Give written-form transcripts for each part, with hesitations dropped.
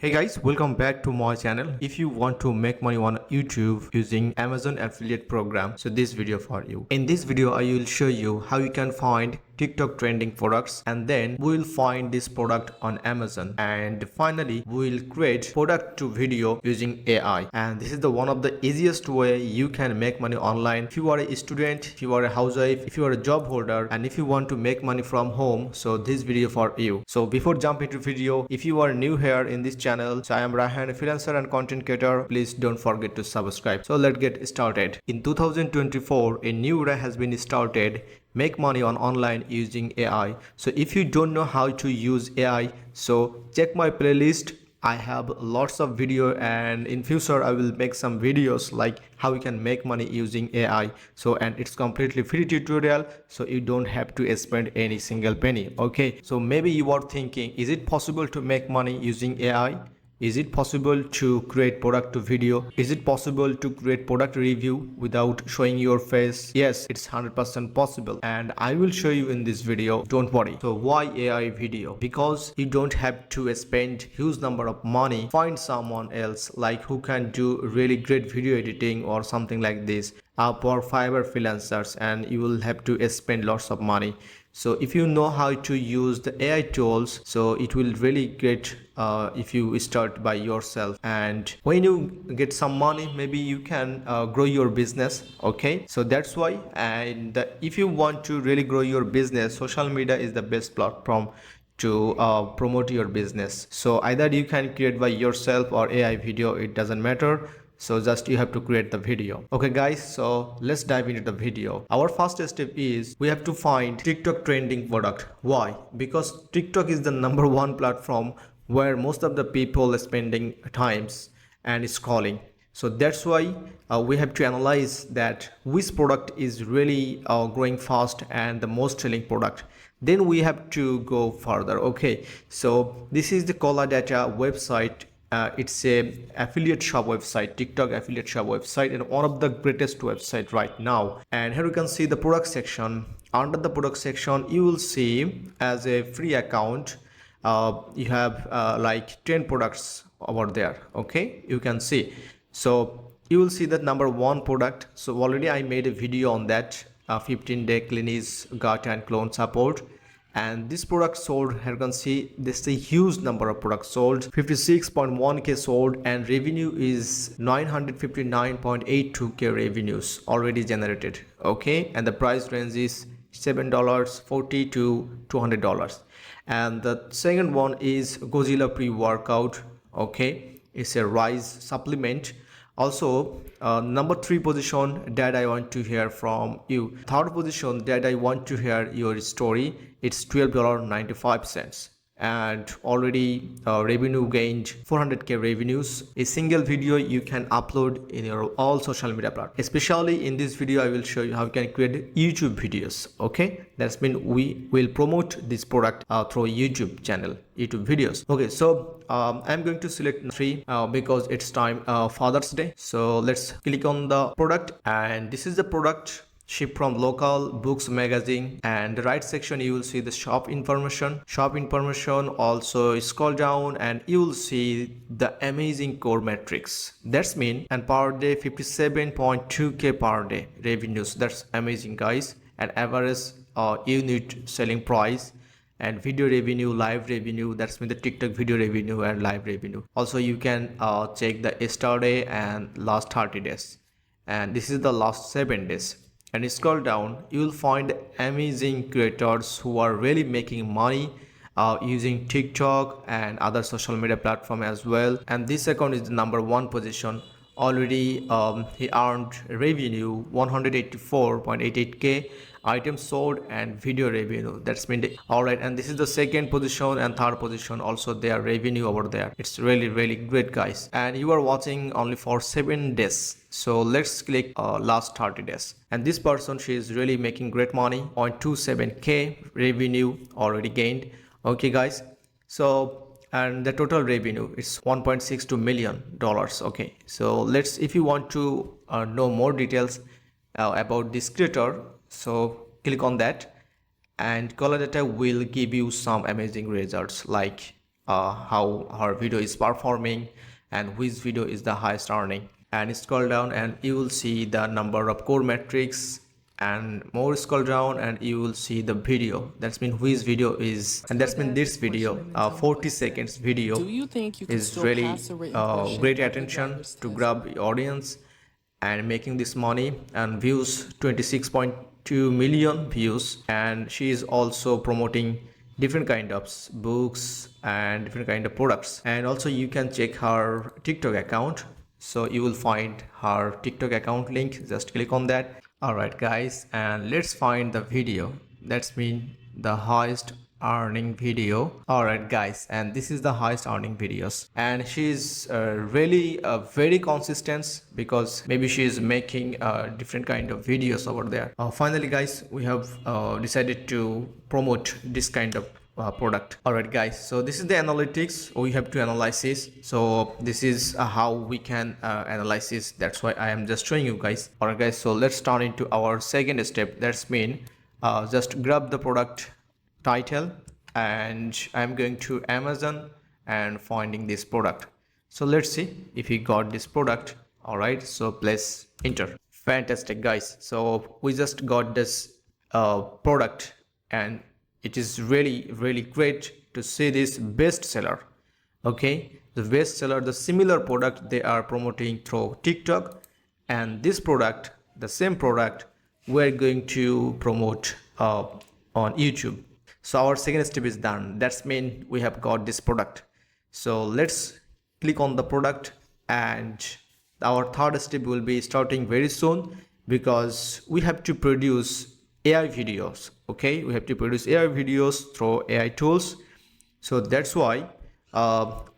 Hey guys, welcome back to my channel. If you want to make money on YouTube using Amazon affiliate program, so this video for you. In this video, I will show you how you can find TikTok trending products, and then we will find this product on Amazon, and finally we will create product to video using AI. And this is the one of the easiest way you can make money online. If you are a student, if you are a housewife, if you are a job holder, and if you want to make money from home, so this video for you. So before jump into video, if you are new here in this channel, so I am Raihan, a freelancer and content creator. Please don't forget to subscribe. So let's get started. In 2024, a new era has been started. Make money on online using AI. So if you don't know how to use AI, so check my playlist. I have lots of video, and in future I will make some videos like how you can make money using AI. So and it's completely free tutorial, so you don't have to spend any single penny. Okay, so maybe you are thinking, is it possible to make money using AI? Is it possible to create product to video? Is it possible to create product review without showing your face? Yes, it's 100% possible, and I will show you in this video. Don't worry. So why AI video? Because you don't have to spend huge number of money. Find someone else like who can do really great video editing or something like this for Fiverr freelancers, and you will have to spend lots of money. So if you know how to use the AI tools, so it will really get if you start by yourself, and when you get some money, maybe you can grow your business. Okay, so that's why. And if you want to really grow your business, social media is the best platform to promote your business. So either you can create by yourself or AI video, it doesn't matter. So just you have to create the video. Okay guys, so let's dive into the video. Our first step is we have to find TikTok trending product. Why? Because TikTok is the #1 platform where most of the people are spending times and scrolling. So that's why we have to analyze that which product is really growing fast and the most selling product. Then we have to go further. Okay, so this is the Cola Data website. It's a affiliate shop website, TikTok affiliate shop website, and one of the greatest website right now. And here you can see the product section. Under the product section, you will see as a free account, you have like 10 products over there. Okay, you can see. So you will see that #1 product. So already I made a video on that, 15-day cleanse gut and clone support. And this product sold, here you can see this is a huge number of products sold, 56.1k sold, and revenue is 959.82k revenues already generated. Okay, and the price range is $7.40 to $200. And the second one is Godzilla pre-workout. Okay, it's a rice supplement. Also #3 position, that I want to hear from you. Third position, that I want to hear your story. It's $12.95, and already revenue gained 400k revenues. A single video you can upload in your all social media platforms. Especially in this video I will show you how you can create YouTube videos. Okay, that's mean we will promote this product through YouTube channel, YouTube videos. Okay, so I'm going to select 3 because it's time Father's Day. So let's click on the product, and this is the product. Ship from local books magazine, and the right section you will see the shop information. Also scroll down and you will see the amazing core metrics. That's mean, and per day 57.2k per day revenues. That's amazing guys. And average unit selling price, and video revenue, live revenue, that's mean the TikTok video revenue and live revenue. Also you can check the yesterday and last 30 days, and this is the last 7 days. And scroll down, you will find amazing creators who are really making money using TikTok and other social media platform as well. And this account is the #1 position. Already he earned revenue 184.88k, items sold, and video revenue. That's mean all right. And this is the second position and third position, also their revenue over there. It's really great guys. And you are watching only for 7 days. So let's click last 30 days. And this person, she is really making great money, 0.27k revenue already gained. Okay guys, so and the total revenue is $1.62 million. Okay, so let's, if you want to know more details about this creator, so click on that, and Color Data will give you some amazing results like how her video is performing and which video is the highest earning. And scroll down and you will see the number of core metrics, and more scroll down and you will see the video. That's mean which video is, and that's mean this video, 40 seconds video is really great attention to grab the audience and making this money, and views 26.2 million views. And she is also promoting different kind of books and different kind of products. And also you can check her TikTok account, so you will find her TikTok account link, just click on that. All right guys, and let's find the video, that's mean the highest earning video. All right guys, and this is the highest earning videos, and she's really very consistent, because maybe she is making different kind of videos over there. Finally guys, we have decided to promote this kind of product. All right guys, so this is the analytics we have to analyze this. So this is how we can analyze this, that's why I am just showing you guys. All right guys, so let's turn into our second step. That's mean just grab the product title, and I'm going to Amazon and finding this product. So let's see if we got this product. All right, so please enter. Fantastic guys, so we just got this product, and it is really great to see this bestseller. Okay, the bestseller, the similar product they are promoting through TikTok, and this product, the same product, we're going to promote on YouTube. So our second step is done. That's mean we have got this product. So let's click on the product, and our third step will be starting very soon, because we have to produce AI videos. Okay, we have to produce AI videos through AI tools. So that's why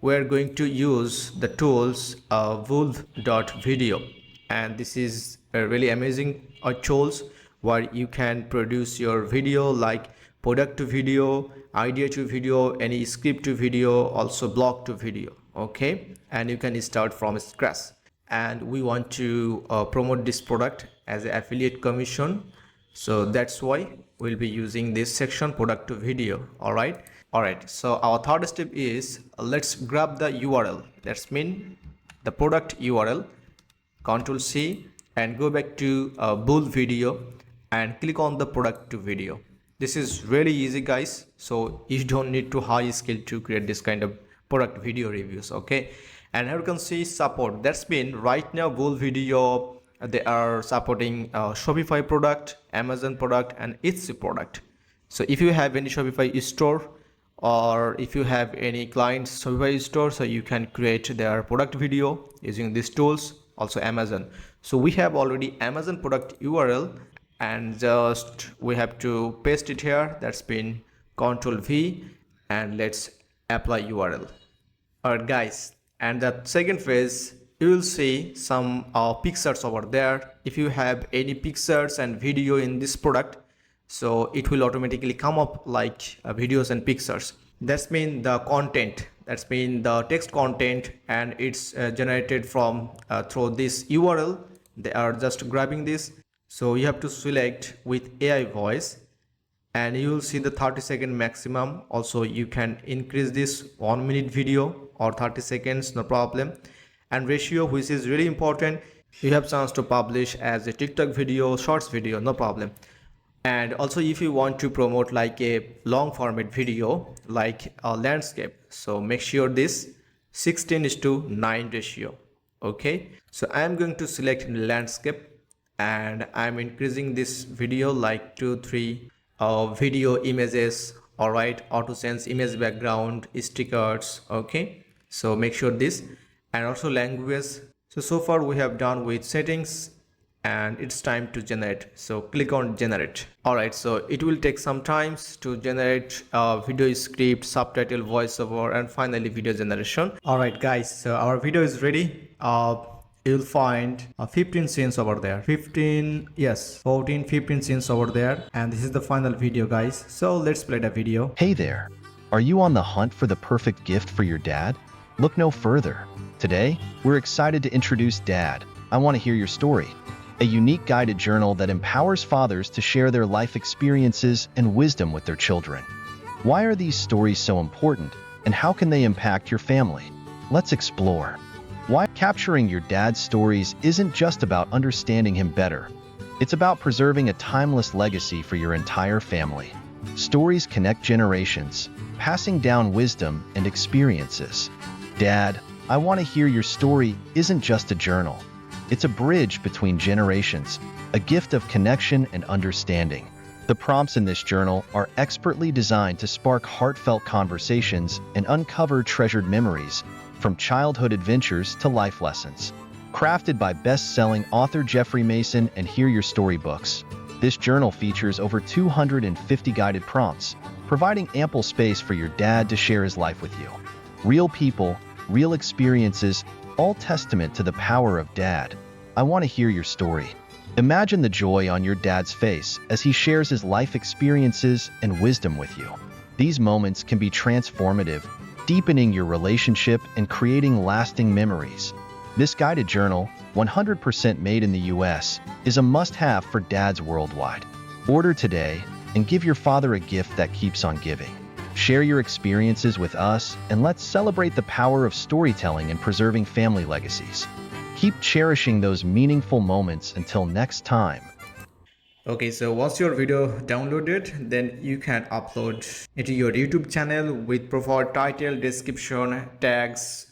we're going to use the tools wolf.video, and this is a really amazing tools where you can produce your video, like product to video, idea to video, any script to video, also blog to video. Okay, and you can start from scratch. And we want to promote this product as an affiliate commission, so that's why we'll be using this section, product to video. All right, so our third step is let's grab the URL. That's mean the product URL, Ctrl C, and go back to bull video and click on the product to video. This is really easy guys, so you don't need to high skill to create this kind of product video reviews. Okay, and here you can see support. That's mean right now bull video, they are supporting Shopify product, Amazon product, and Etsy product. So if you have any Shopify store, or if you have any clients Shopify store, so you can create their product video using these tools. Also Amazon, so we have already Amazon product URL, and just we have to paste it here. That's been Ctrl V, and let's apply URL. All right guys, and the second phase, you will see some pictures over there. If you have any pictures and video in this product, so it will automatically come up like videos and pictures. That's mean the content, that's mean the text content, and it's generated from through this URL. They are just grabbing this, so you have to select with AI voice, and you will see the 30-second maximum. Also you can increase this 1 minute video or 30 seconds, no problem. And ratio, which is really important, you have chance to publish as a TikTok video, shorts video, no problem. And also if you want to promote like a long format video like a landscape, so make sure this 16:9 ratio. Okay, so I am going to select landscape, and I'm increasing this video like 2-3 video images. All right, auto sense image background, stickers. Okay, so make sure this, and also language. So far we have done with settings, and it's time to generate. So click on generate. All right, so it will take some time to generate video script, subtitle, voiceover, and finally video generation. All right guys, so our video is ready. You'll find 15 scenes over there, 15 scenes over there, and this is the final video guys. So let's play the video. Hey there, are you on the hunt for the perfect gift for your dad? Look no further. Today, we're excited to introduce Dad, I Want to Hear Your Story, a unique guided journal that empowers fathers to share their life experiences and wisdom with their children. Why are these stories so important? And how can they impact your family? Let's explore. Why capturing your dad's stories isn't just about understanding him better. It's about preserving a timeless legacy for your entire family. Stories connect generations, passing down wisdom and experiences. Dad, I want to hear your story isn't just a journal. It's a bridge between generations, a gift of connection and understanding. The prompts in this journal are expertly designed to spark heartfelt conversations and uncover treasured memories, from childhood adventures to life lessons. Crafted by best-selling author Jeffrey Mason and Hear Your Story books, this journal features over 250 guided prompts, providing ample space for your dad to share his life with you. Real people, real experiences, all testament to the power of Dad. I want to hear your story. Imagine the joy on your dad's face as he shares his life experiences and wisdom with you. These moments can be transformative, deepening your relationship and creating lasting memories. This guided journal, 100% made in the US, is a must-have for dads worldwide. Order today and give your father a gift that keeps on giving. Share your experiences with us and let's celebrate the power of storytelling and preserving family legacies. Keep cherishing those meaningful moments until next time. Okay, so once your video downloaded, then you can upload it to your YouTube channel with proper title, description, tags,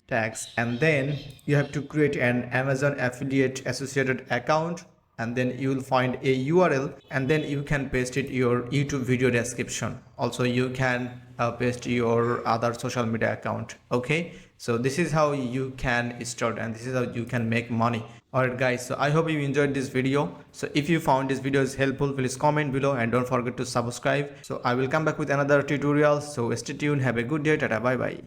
and then you have to create an Amazon affiliate associated account, and then you will find a URL, and then you can paste it your YouTube video description. Also, you can paste your other social media account. Okay, so this is how you can start and this is how you can make money. Alright guys, so I hope you enjoyed this video. So if you found this video is helpful, please comment below and don't forget to subscribe. So I will come back with another tutorial. So stay tuned, have a good day, tata, bye bye.